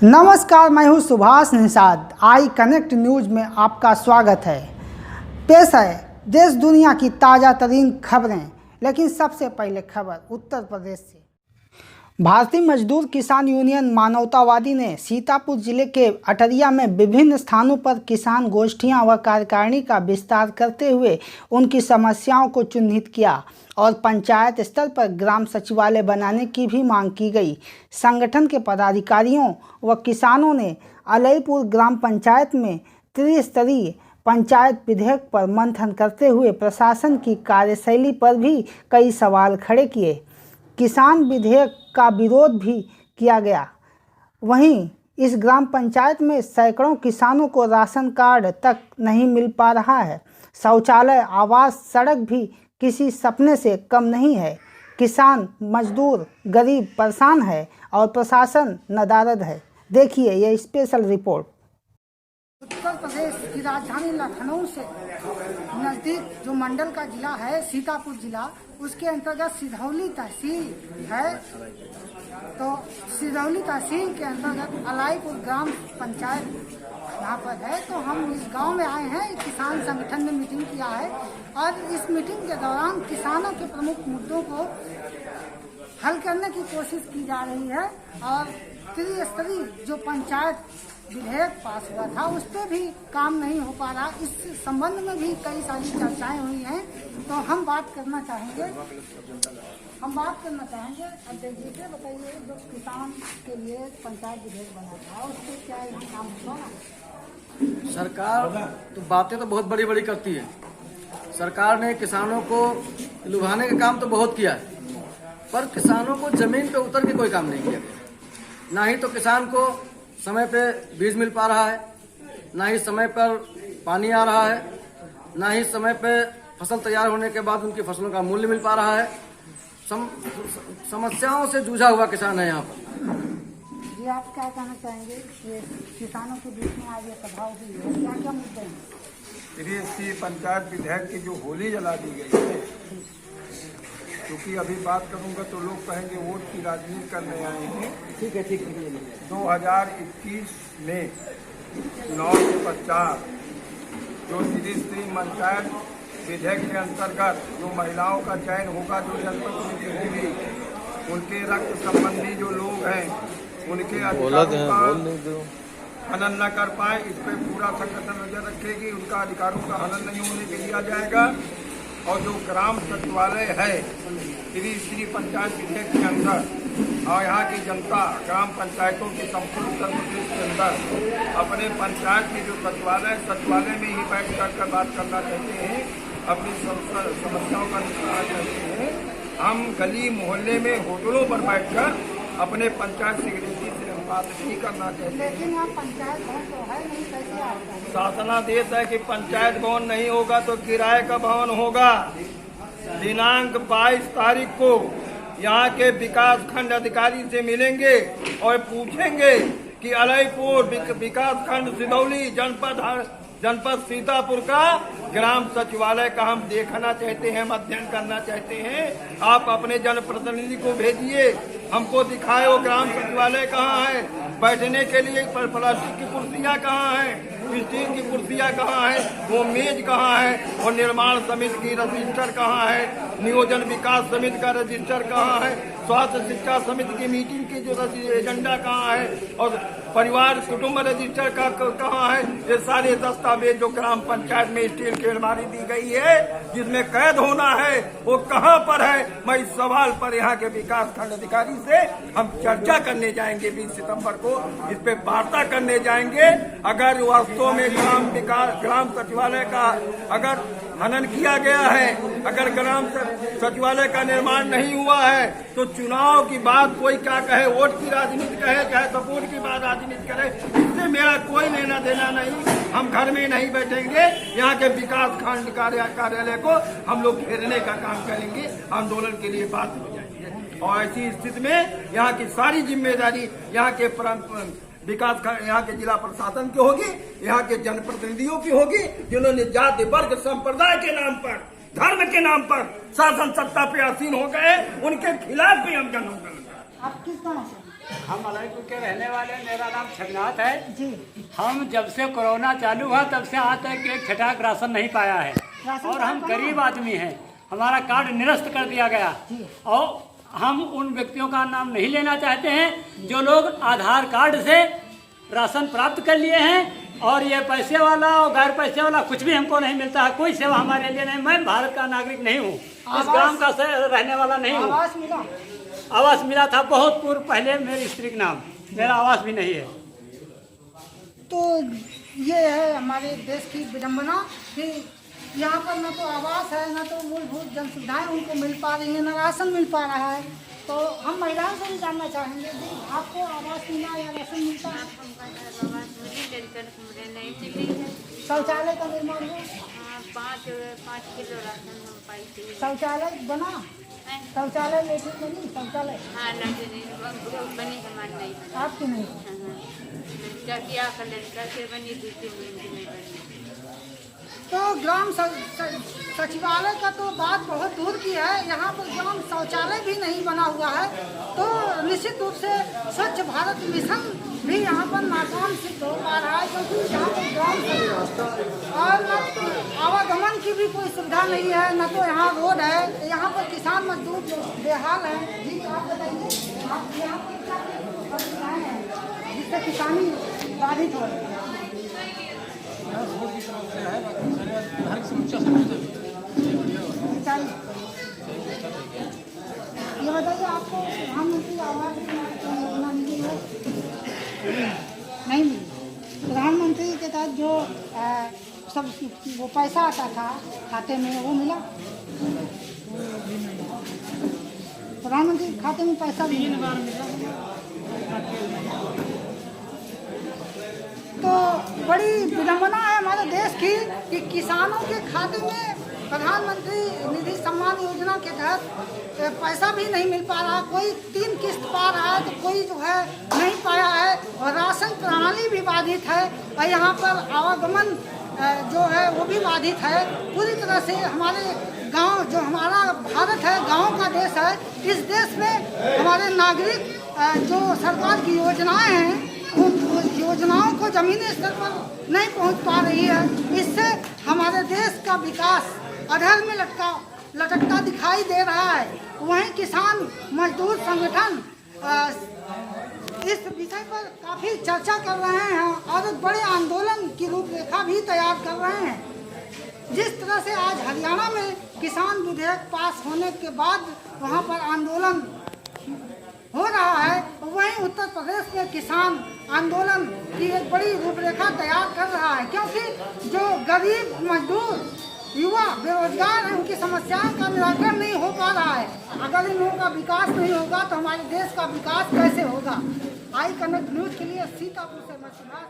नमस्कार, मैं हूं Subhash Nishad. I connect news में आपका स्वागत है। पेश है देश दुनिया की ताज़ा तरीन खबरें, लेकिन सबसे पहले खबर उत्तर प्रदेश से। भारतीय मजदूर किसान यूनियन मानवतावादी ने सीतापुर जिले के अटरिया में विभिन्न स्थानों पर किसान गोष्ठियां व कार्यकारिणी का विस्तार करते हुए उनकी समस्याओं को चिन्हित किया और पंचायत स्तर पर ग्राम सचिवालय बनाने की भी मांग की गई। संगठन के पदाधिकारियों व किसानों ने अलईपुर ग्राम पंचायत में त्रिस्तरीय पंचायत विधेयक पर मंथन करते हुए प्रशासन की कार्यशैली पर भी कई सवाल खड़े किए। किसान विधेयक का विरोध भी किया गया। वहीं इस ग्राम पंचायत में सैकड़ों किसानों को राशन कार्ड तक नहीं मिल पा रहा है। शौचालय, आवास, सड़क भी किसी सपने से कम नहीं है। किसान, मजदूर, गरीब परेशान है और प्रशासन नदारद है। देखिए यह स्पेशल रिपोर्ट। उत्तर प्रदेश की राजधानी लखनऊ से नज़दीक जो मंडल का जिला है सीतापुर जिला, उसके अंतर्गत सिधौली तहसील है। तो सिधौली तहसील के अंतर्गत अलईपुर ग्राम पंचायत यहाँ पर है। तो हम इस गांव में आए हैं। किसान संगठन ने मीटिंग किया है और इस मीटिंग के दौरान किसानों के प्रमुख मुद्दों को हल करने की कोशिश की जा रही है और त्रिस्तरीय जो पंचायत विधेयक पास हुआ था उस पर भी काम नहीं हो पा रहा। इस संबंध में भी कई सारी चर्चाएं हुई हैं। तो हम बात करना चाहेंगे। अब देखिए, बताइए, जो किसान के लिए पंचायत विधेयक बना था उस पर क्या यहाँ काम हुआ? सरकार तो बातें तो बहुत बड़ी बड़ी करती है। सरकार ने किसानों को लुभाने का काम तो बहुत किया है, पर किसानों को जमीन पे उतर के कोई काम नहीं किया। ना ही तो किसान को समय पे बीज मिल पा रहा है, ना ही समय पर पानी आ रहा है, ना ही समय पे फसल तैयार होने के बाद उनकी फसलों का मूल्य मिल पा रहा है। समस्याओं से जूझा हुआ किसान है यहाँ पर। जी, आप क्या कहना चाहेंगे? ये किसानों के बीच में आज ये प्रभाव हुई है, क्या क्या मुद्दे हैं? त्रिस्तरीय पंचायत विधेयक की जो होली जला दी गई है, क्योंकि अभी बात करूंगा तो लोग कहेंगे वोट की राजनीति करने आए हैं। ठीक है। 2021 में चुनाव के पश्चात जो त्रिस्तरीय पंचायत विधेयक के अंतर्गत जो महिलाओं का चयन होगा, जो जनप्रतिनिधि उनके रक्त संबंधी जो लोग हैं उनके अधिकारों का हनन न कर पाए, इस पर पूरा संगठन नजर रखेगी। उनका अधिकारों का हनन नहीं होने के दिया जाएगा। और जो ग्राम सचिवालय है त्रिस्तरीय पंचायत विधेयक के अंदर, और यहाँ की जनता ग्राम पंचायतों के संपूर्ण उत्तर प्रदेश के अंदर अपने पंचायत की जो सचिवालय में ही बैठ कर बात करना चाहते हैं, अपनी समस्याओं का निपटारा चाहते हैं। हम गली मोहल्ले में होटलों पर बैठकर अपने पंचायत सेक्रेटरी से हम बात नहीं करना चाहते। लेकिन यहाँ पंचायत भवन तो है नहीं, कैसे आता है? शासनादेश है कि पंचायत भवन नहीं होगा तो किराए का भवन होगा। दिनांक 22 तारीख को यहाँ के विकास खंड अधिकारी से मिलेंगे और पूछेंगे कि अलईपुर विकास खंड सिधौली जनपद सीतापुर का ग्राम सचिवालय का हम देखना चाहते हैं, अध्ययन करना चाहते हैं। आप अपने जनप्रतिनिधि को भेजिए, हमको दिखाए वो ग्राम सचिवालय कहाँ है, बैठने के लिए प्लास्टिक की कुर्सियाँ कहाँ हैं, स्टील की कुर्सियाँ कहाँ है, वो मेज कहाँ है, और निर्माण समिति की रजिस्टर कहाँ है, नियोजन विकास समिति का रजिस्टर कहाँ है, स्वास्थ्य शिक्षा समिति की मीटिंग की जो एजेंडा कहाँ है, और परिवार कुटुंब रजिस्टर का कहाँ है। ये सारे दस्तावेज जो ग्राम पंचायत में स्टील की अलमारी दी गई है जिसमें कैद होना है, वो कहाँ पर है? मैं इस सवाल पर यहाँ के विकास खंड अधिकारी से हम चर्चा करने जाएंगे 20 सितंबर को, इस पे वार्ता करने जाएंगे। अगर वास्तव में ग्राम सचिवालय का अगर हनन किया गया है, अगर ग्राम सचिवालय का निर्माण नहीं हुआ है, तो चुनाव की बात कोई क्या कहे, वोट की राजनीति कहे, चाहे सपोर्ट की बात राजनीति करे, इससे मेरा कोई लेना देना नहीं। हम घर में नहीं बैठेंगे, यहाँ के विकास खंड कार्यालय को हम लोग घेरने का काम करेंगे, आंदोलन के लिए बात हो जाएंगे। और ऐसी स्थिति में यहाँ की सारी जिम्मेदारी यहाँ के विकास का यहाँ के जिला प्रशासन की होगी, यहाँ के जनप्रतिनिधियों की होगी, जिन्होंने जाति वर्ग संप्रदाय के नाम पर, धर्म के नाम पर शासन सत्ता पे आसीन हो गए, उनके खिलाफ भी हम जन आंदोलन। आप किस गाँव से? हम अलगपुर के रहने वाले हैं। मेरा नाम छगनाथ है। जी। हम जब से कोरोना चालू हुआ तब से आज तक एक छठाक राशन नहीं पाया है और हम गरीब आदमी हैं। हमारा कार्ड निरस्त कर दिया गया और हम उन व्यक्तियों का नाम नहीं लेना चाहते हैं जो लोग आधार कार्ड से राशन प्राप्त कर लिए हैं और ये पैसे वाला और गैर पैसे वाला कुछ भी हमको नहीं मिलता है। कोई सेवा हमारे लिए नहीं। मैं भारत का नागरिक नहीं हूँ, इस गांव का रहने वाला नहीं हूँ। आवास मिला? आवास मिला था बहुत पूर्व पहले, मेरी स्त्री के नाम। मेरा आवास भी नहीं है। तो ये है हमारे देश की विडम्बना कि यहाँ पर न तो आवास है, न तो मूलभूत जन सुविधाएं उनको मिल पा रही है, न राशन मिल पा रहा है। तो हम महिलाओं से भी जानना चाहेंगे कि आपको आवास मिला या राशन मिलता है? शौचालय का निर्माण हुआ? 5 किलो राशन हम पाई थी। शौचालय बना? शौचालय लेटरिन बनी? शौचालय हाँ लैट्रिन बनी, हमारे नहीं बनी। आपकी नहीं? लड़का किया कर लड़का से बनी, दूसरी नहीं बनी। तो ग्राम सचिवालय का तो बात बहुत दूर की है, यहाँ पर ग्राम शौचालय भी नहीं बना हुआ है। तो निश्चित रूप से स्वच्छ भारत मिशन भी यहाँ पर नाकाम सिद्ध हो पा रहा है, क्योंकि यहाँ पर ग्राम और न आवागमन की भी कोई सुविधा नहीं है, न तो यहाँ रोड है। यहाँ पर किसान मजदूर बेहाल है। जी आप बताइए, आप यहाँ पर क्या समस्याएं हैं जिससे किसानी बाधित हो रही है? ये बताइए, आपको प्रधानमंत्री आवास योजना मिली है? नहीं मिली। प्रधानमंत्री के तहत जो सब वो पैसा आता था खाते में, वो मिला? प्रधानमंत्री के खाते में पैसा भी 3 बार मिला। तो बड़ी विडम्बना है हमारे देश की कि किसानों के खाते में प्रधानमंत्री निधि सम्मान योजना के तहत पैसा भी नहीं मिल पा रहा। कोई 3 किस्त पा रहा है तो कोई जो है नहीं पाया है, और राशन प्रणाली भी बाधित है, और यहाँ पर आवागमन जो है वो भी बाधित है। पूरी तरह से हमारे गांव, जो हमारा भारत है गांव का देश है, इस देश में हमारे नागरिक जो सरकार की योजनाएं हैं उन योजनाओं को जमीनी स्तर पर नहीं पहुंच पा रही है। इससे हमारे देश का विकास अधर में लटकता दिखाई दे रहा है। वहीं किसान मजदूर संगठन इस विषय पर काफ़ी चर्चा कर रहे हैं और एक बड़े आंदोलन की रूपरेखा भी तैयार कर रहे हैं। जिस तरह से आज हरियाणा में किसान विधेयक पास होने के बाद वहां पर आंदोलन हो रहा है, वहीं उत्तर प्रदेश में किसान आंदोलन की एक बड़ी रूपरेखा तैयार कर रहा है, क्योंकि जो गरीब मजदूर युवा बेरोजगार हैं उनकी समस्याओं का निराकरण नहीं हो पा रहा है। अगर इन लोगों का विकास नहीं होगा तो हमारे देश का विकास कैसे होगा? आई कनेक्ट न्यूज़ के लिए सीतापुर से मैं सुभाष